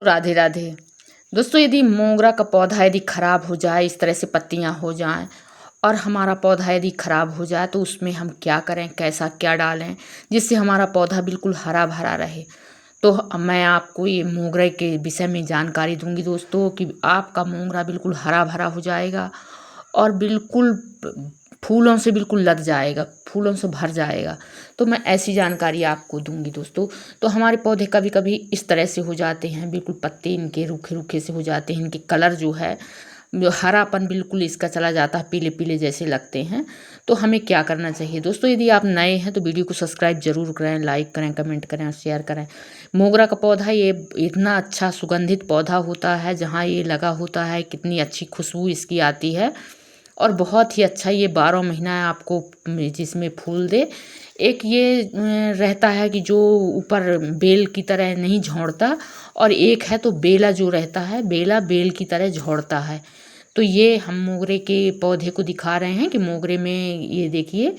राधे राधे। दोस्तों, यदि मोगरा का पौधा यदि खराब हो जाए, इस तरह से पत्तियां हो जाएं और हमारा पौधा यदि खराब हो जाए तो उसमें हम क्या करें, कैसा क्या डालें जिससे हमारा पौधा बिल्कुल हरा भरा रहे। तो मैं आपको ये मोगरे के विषय में जानकारी दूंगी दोस्तों कि आपका मोगरा बिल्कुल हरा भरा हो जाएगा और बिल्कुल फूलों से बिल्कुल लद जाएगा, फूलों से भर जाएगा। तो मैं ऐसी जानकारी आपको दूंगी दोस्तों। तो हमारे पौधे कभी कभी इस तरह से हो जाते हैं, बिल्कुल पत्ते इनके रूखे रूखे से हो जाते हैं, इनके कलर जो है जो हरापन बिल्कुल इसका चला जाता है, पीले पीले जैसे लगते हैं। तो हमें क्या करना चाहिए दोस्तों? यदि आप नए हैं तो वीडियो को सब्सक्राइब जरूर करें, लाइक करें, कमेंट करें और शेयर करें। मोगरा का पौधा ये इतना अच्छा सुगंधित पौधा होता है, जहाँ ये लगा होता है कितनी अच्छी खुशबू इसकी आती है और बहुत ही अच्छा ये 12 महीना आपको जिसमें फूल दे। एक ये रहता है कि जो ऊपर बेल की तरह नहीं झड़ता, और एक है तो बेला जो रहता है, बेला बेल की तरह झड़ता है। तो ये हम मोगरे के पौधे को दिखा रहे हैं कि मोगरे में ये देखिए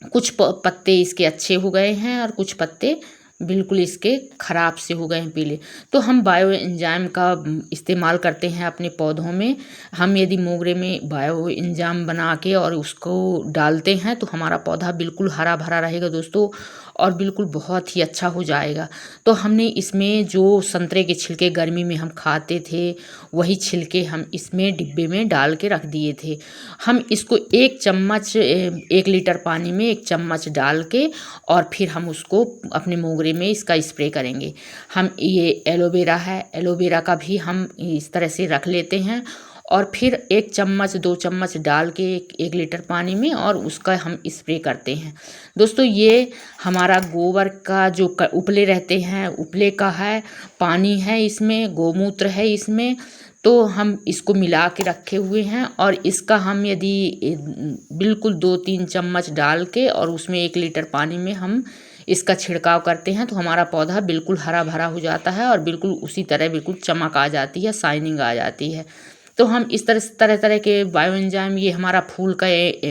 कुछ पत्ते इसके अच्छे हो गए हैं और कुछ पत्ते बिल्कुल इसके ख़राब से हो गए हैं, पीले। तो हम बायो एंजाइम का इस्तेमाल करते हैं अपने पौधों में। हम यदि मोगरे में बायो एंजाइम बना के और उसको डालते हैं तो हमारा पौधा बिल्कुल हरा भरा रहेगा दोस्तों और बिल्कुल बहुत ही अच्छा हो जाएगा। तो हमने इसमें जो संतरे के छिलके गर्मी में हम खाते थे, वही छिलके हम इसमें डिब्बे में डाल के रख दिए थे। हम इसको 1 चम्मच 1 लीटर पानी में 1 चम्मच डाल के और फिर हम उसको अपने मोगरे में इसका स्प्रे करेंगे। हम ये एलोवेरा है, एलोवेरा का भी हम इस तरह से रख लेते हैं और फिर 1 चम्मच 2 चम्मच डाल के 1 लीटर पानी में और उसका हम स्प्रे करते हैं। दोस्तों, ये हमारा गोबर का जो उपले रहते हैं, उपले का है, पानी है इसमें, गौमूत्र है इसमें। तो हम इसको मिला के रखे हुए हैं और इसका हम यदि बिल्कुल 2-3 चम्मच डाल के और उसमें 1 लीटर पानी में हम इसका छिड़काव करते हैं तो हमारा पौधा बिल्कुल हरा भरा हो जाता है और बिल्कुल उसी तरह बिल्कुल चमक आ जाती है, शाइनिंग आ जाती है। तो हम इस तरह तरह के बायो एंजाइम, ये हमारा फूल का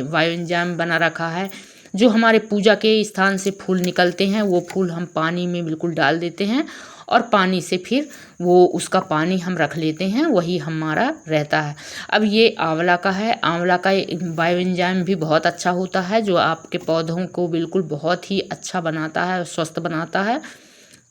बायो एंजाइम बना रखा है। जो हमारे पूजा के स्थान से फूल निकलते हैं वो फूल हम पानी में बिल्कुल डाल देते हैं और पानी से फिर वो उसका पानी हम रख लेते हैं, वही हमारा रहता है। अब ये आंवला का है, आंवला का बायो एंजाइम भी बहुत अच्छा होता है जो आपके पौधों को बिल्कुल बहुत ही अच्छा बनाता है, स्वस्थ बनाता है।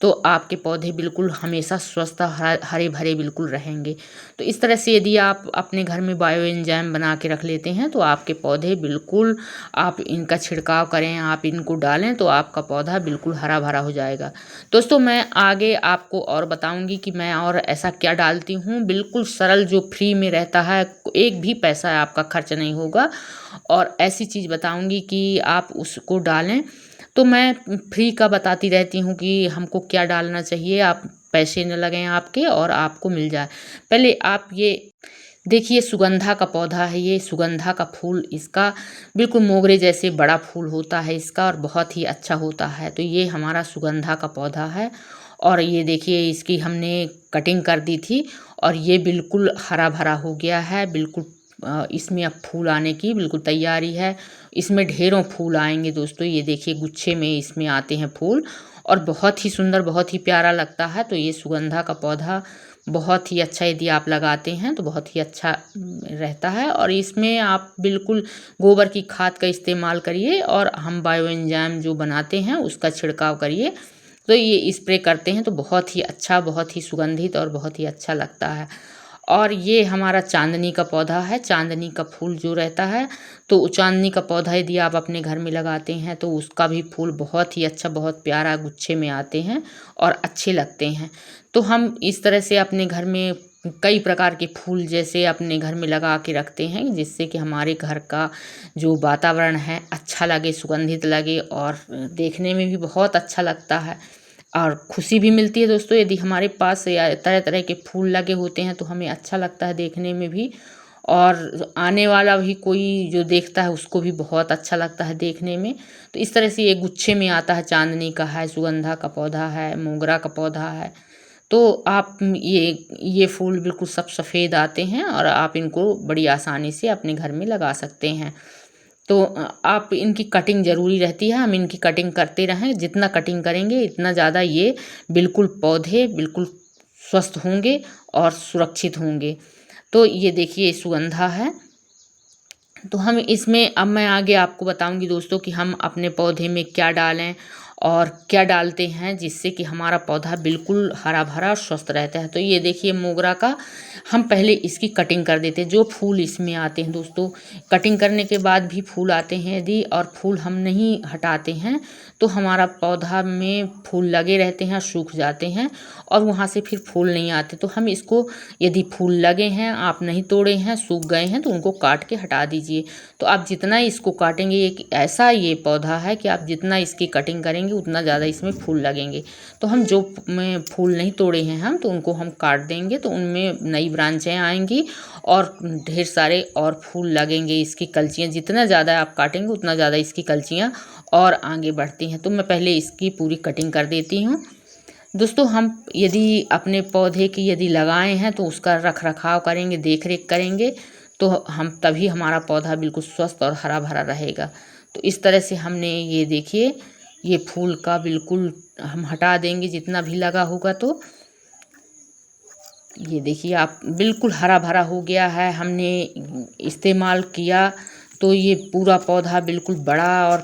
तो आपके पौधे बिल्कुल हमेशा स्वस्थ हरे भरे बिल्कुल रहेंगे। तो इस तरह से यदि आप अपने घर में बायो एंजाइम बना के रख लेते हैं तो आपके पौधे बिल्कुल, आप इनका छिड़काव करें, आप इनको डालें तो आपका पौधा बिल्कुल हरा भरा हो जाएगा। दोस्तों, मैं आगे आपको और बताऊंगी कि मैं और ऐसा क्या डालती हूँ। बिल्कुल सरल जो फ्री में रहता है, एक भी पैसा आपका खर्च नहीं होगा और ऐसी चीज़ बताऊंगी कि आप उसको डालें। तो मैं फ्री का बताती रहती हूँ कि हमको क्या डालना चाहिए, आप पैसे न लगें आपके और आपको मिल जाए। पहले आप ये देखिए, सुगंधा का पौधा है, ये सुगंधा का फूल इसका बिल्कुल मोगरे जैसे बड़ा फूल होता है इसका और बहुत ही अच्छा होता है। तो ये हमारा सुगंधा का पौधा है और ये देखिए इसकी हमने कटिंग कर दी थी और ये बिल्कुल हरा भरा हो गया है। बिल्कुल इसमें अब फूल आने की बिल्कुल तैयारी है। इसमें ढेरों फूल आएंगे दोस्तों, ये देखिए गुच्छे में इसमें आते हैं फूल और बहुत ही सुंदर, बहुत ही प्यारा लगता है। तो ये सुगंधा का पौधा बहुत ही अच्छा यदि आप लगाते हैं तो बहुत ही अच्छा रहता है और इसमें आप बिल्कुल गोबर की खाद का इस्तेमाल करिए और हम बायो एंजाइम जो बनाते हैं उसका छिड़काव करिए। तो ये स्प्रे करते हैं तो बहुत ही अच्छा, बहुत ही सुगंधित और बहुत ही अच्छा लगता है। और ये हमारा चांदनी का पौधा है, चांदनी का फूल जो रहता है, तो चांदनी का पौधा यदि आप अपने घर में लगाते हैं तो उसका भी फूल बहुत ही अच्छा, बहुत प्यारा गुच्छे में आते हैं और अच्छे लगते हैं। तो हम इस तरह से अपने घर में कई प्रकार के फूल जैसे अपने घर में लगा के रखते हैं जिससे कि हमारे घर का जो वातावरण है अच्छा लगे, सुगंधित लगे और देखने में भी बहुत अच्छा लगता है और खुशी भी मिलती है दोस्तों। यदि हमारे पास या तरह तरह के फूल लगे होते हैं तो हमें अच्छा लगता है देखने में भी और आने वाला भी कोई जो देखता है उसको भी बहुत अच्छा लगता है देखने में। तो इस तरह से ये गुच्छे में आता है, चांदनी का है, सुगंधा का पौधा है, मोगरा का पौधा है। तो आप ये फूल बिल्कुल सब सफ़ेद आते हैं और आप इनको बड़ी आसानी से अपने घर में लगा सकते हैं। तो आप इनकी कटिंग ज़रूरी रहती है, हम इनकी कटिंग करते रहें, जितना कटिंग करेंगे इतना ज़्यादा ये बिल्कुल पौधे बिल्कुल स्वस्थ होंगे और सुरक्षित होंगे। तो ये देखिए सुगंधा है। तो हम इसमें अब मैं आगे आपको बताऊंगी दोस्तों कि हम अपने पौधे में क्या डालें और क्या डालते हैं जिससे कि हमारा पौधा बिल्कुल हरा भरा और स्वस्थ रहता है। तो ये देखिए मोगरा का हम पहले इसकी कटिंग कर देते हैं। जो फूल इसमें आते हैं दोस्तों, कटिंग करने के बाद भी फूल आते हैं यदि, और फूल हम नहीं हटाते हैं तो हमारा पौधा में फूल लगे रहते हैं, सूख जाते हैं और वहाँ से फिर फूल नहीं आते। तो हम इसको, यदि फूल लगे हैं, आप नहीं तोड़े हैं, सूख गए हैं, तो उनको काट के हटा दीजिए। तो आप जितना इसको काटेंगे, एक ऐसा ये पौधा है कि आप जितना इसकी कटिंग करेंगे उतना ज़्यादा इसमें फूल लगेंगे। तो हम जो में फूल नहीं तोड़े हैं हम, तो उनको हम काट देंगे, तो उनमें नई ब्रांचें आएंगी और ढेर सारे और फूल लगेंगे। इसकी कलचियाँ जितना ज़्यादा आप काटेंगे उतना ज़्यादा इसकी कलचियाँ और आगे बढ़ती हैं। तो मैं पहले इसकी पूरी कटिंग कर देती हूँ। दोस्तों हम यदि अपने पौधे की यदि लगाए हैं तो उसका रख रखाव करेंगे, देख रेख करेंगे, तो हम तभी हमारा पौधा बिल्कुल स्वस्थ और हरा भरा रहेगा। तो इस तरह से हमने ये देखिए ये फूल का बिल्कुल हम हटा देंगे जितना भी लगा होगा। तो ये देखिए आप बिल्कुल हरा भरा हो गया है, हमने इस्तेमाल किया तो ये पूरा पौधा बिल्कुल बड़ा और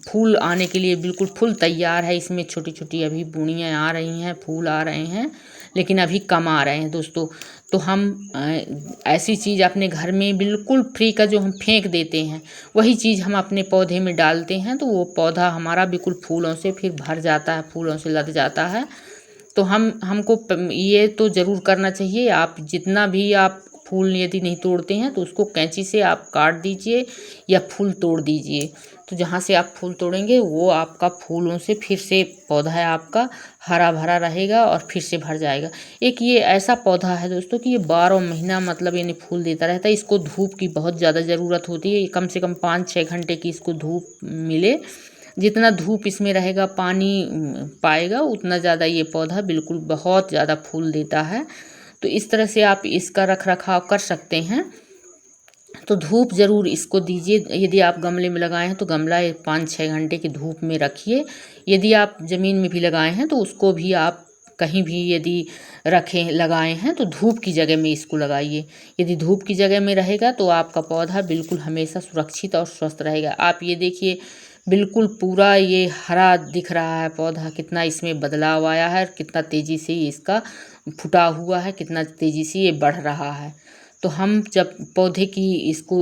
फूल आने के लिए बिल्कुल फुल तैयार है। इसमें छोटी छोटी अभी बूढ़ियाँ आ रही हैं, फूल आ रहे हैं, लेकिन अभी कम आ रहे हैं दोस्तों। तो हम ऐसी चीज़ अपने घर में बिल्कुल फ्री का जो हम फेंक देते हैं वही चीज़ हम अपने पौधे में डालते हैं, तो वो पौधा हमारा बिल्कुल फूलों से फिर भर जाता है, फूलों से लद जाता है। तो हमको ये तो ज़रूर करना चाहिए। आप जितना भी आप फूल यदि नहीं तोड़ते हैं तो उसको कैंची से आप काट दीजिए या फूल तोड़ दीजिए। तो जहाँ से आप फूल तोड़ेंगे वो आपका फूलों से फिर से पौधा है आपका हरा भरा रहेगा और फिर से भर जाएगा। एक ये ऐसा पौधा है दोस्तों कि ये 12 महीना मतलब यानी फूल देता रहता है। इसको धूप की बहुत ज़्यादा ज़रूरत होती है, कम से कम 5-6 घंटे की इसको धूप मिले। जितना धूप इसमें रहेगा, पानी पाएगा, उतना ज़्यादा ये पौधा बिल्कुल बहुत ज़्यादा फूल देता है। तो इस तरह से आप इसका रख रखाव कर सकते हैं। तो धूप ज़रूर इसको दीजिए। यदि आप गमले में लगाए हैं तो गमला 5-6 घंटे की धूप में रखिए। यदि आप ज़मीन में भी लगाए हैं तो उसको भी आप कहीं भी यदि रखें लगाए हैं तो धूप की जगह में इसको लगाइए। यदि धूप की जगह में रहेगा तो आपका पौधा बिल्कुल हमेशा सुरक्षित और स्वस्थ रहेगा। आप ये देखिए बिल्कुल पूरा ये हरा दिख रहा है पौधा, कितना इसमें बदलाव आया है, कितना तेज़ी से इसका फुटा हुआ है, कितना तेज़ी से ये बढ़ रहा है। तो हम जब पौधे की इसको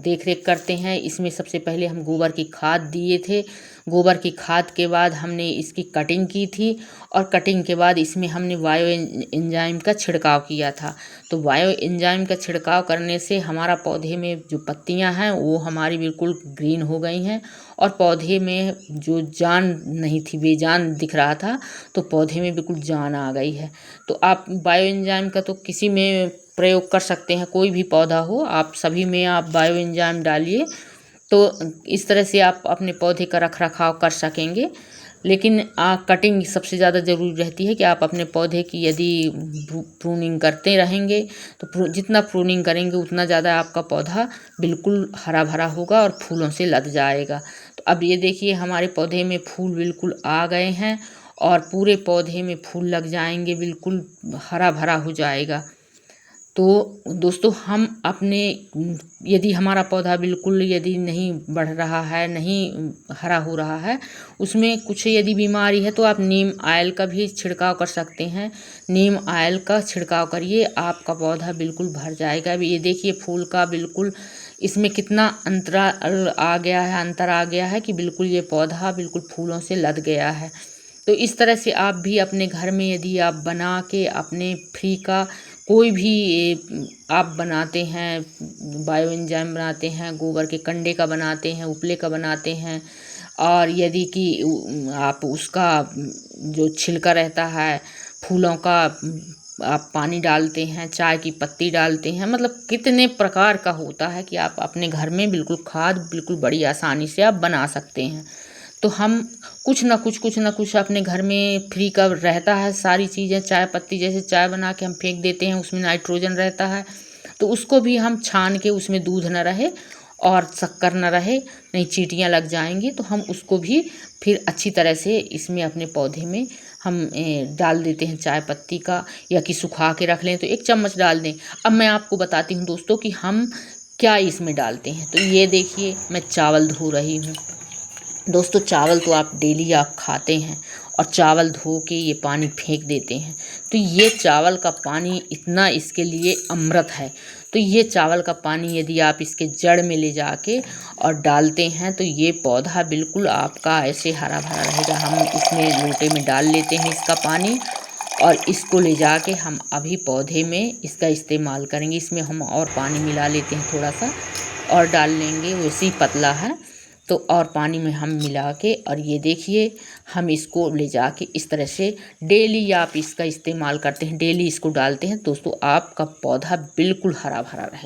देख रेख करते हैं, इसमें सबसे पहले हम गोबर की खाद दिए थे। गोबर की खाद के बाद हमने इसकी कटिंग की थी और कटिंग के बाद इसमें हमने बायो एंजाइम का छिड़काव किया था। तो बायो एंजाइम का छिड़काव करने से हमारा पौधे में जो पत्तियां हैं वो हमारी बिल्कुल ग्रीन हो गई हैं और पौधे में जो जान नहीं थी, बेजान दिख रहा था, तो पौधे में बिल्कुल जान आ गई है। तो आप बायो एंजाइम का तो किसी में प्रयोग कर सकते हैं, कोई भी पौधा हो आप सभी में आप बायो एंजाइम डालिए। तो इस तरह से आप अपने पौधे का रख रखाव कर सकेंगे। लेकिन कटिंग सबसे ज़्यादा ज़रूरी रहती है कि आप अपने पौधे की यदि प्रूनिंग करते रहेंगे तो जितना प्रूनिंग करेंगे उतना ज़्यादा आपका पौधा बिल्कुल हरा भरा होगा और फूलों से लद जाएगा। तो अब ये देखिए हमारे पौधे में फूल बिल्कुल आ गए हैं और पूरे पौधे में फूल लग जाएंगे, बिल्कुल हरा भरा हो जाएगा। तो दोस्तों हम अपने यदि हमारा पौधा बिल्कुल यदि नहीं बढ़ रहा है, नहीं हरा हो रहा है, उसमें कुछ यदि बीमारी है तो आप नीम ऑयल का भी छिड़काव कर सकते हैं। नीम ऑयल का छिड़काव करिए, आपका पौधा बिल्कुल भर जाएगा। ये देखिए फूल का बिल्कुल इसमें कितना अंतर आ गया है कि बिल्कुल ये पौधा बिल्कुल फूलों से लद गया है। तो इस तरह से आप भी अपने घर में यदि आप बना के अपने फ्री का कोई भी आप बनाते हैं, बायो एंजाइम बनाते हैं, गोबर के कंडे का बनाते हैं, उपले का बनाते हैं, और यदि कि आप उसका जो छिलका रहता है फूलों का आप पानी डालते हैं, चाय की पत्ती डालते हैं, मतलब कितने प्रकार का होता है कि आप अपने घर में बिल्कुल खाद बिल्कुल बड़ी आसानी से आप बना सकते हैं। तो हम कुछ ना कुछ अपने घर में फ्री का रहता है सारी चीज़ें। चाय पत्ती जैसे चाय बना के हम फेंक देते हैं, उसमें नाइट्रोजन रहता है, तो उसको भी हम छान के उसमें दूध न रहे और शक्कर न रहे, नहीं चींटियाँ लग जाएंगी, तो हम उसको भी फिर अच्छी तरह से इसमें अपने पौधे में हम डाल देते हैं चाय पत्ती का, या कि सुखा के रख लें तो 1 चम्मच डाल दें। अब मैं आपको बताती हूँ दोस्तों कि हम क्या इसमें डालते हैं। तो ये देखिए मैं चावल धो रही हूँ। दोस्तों चावल तो आप डेली आप खाते हैं और चावल धो के ये पानी फेंक देते हैं, तो ये चावल का पानी इतना इसके लिए अमृत है। तो ये चावल का पानी यदि आप इसके जड़ में ले जाके और डालते हैं तो ये पौधा बिल्कुल आपका ऐसे हरा भरा रहेगा। हम इसमें लोटे में डाल लेते हैं इसका पानी और इसको ले जाके हम अभी पौधे में इसका इस्तेमाल करेंगे। इसमें हम और पानी मिला लेते हैं, थोड़ा सा और डाल लेंगे, वैसे ही पतला है तो और पानी में हम मिला के, और ये देखिए हम इसको ले जाके इस तरह से डेली आप इसका इस्तेमाल करते हैं, डेली इसको डालते हैं दोस्तों, आपका पौधा बिल्कुल हरा भरा रहे।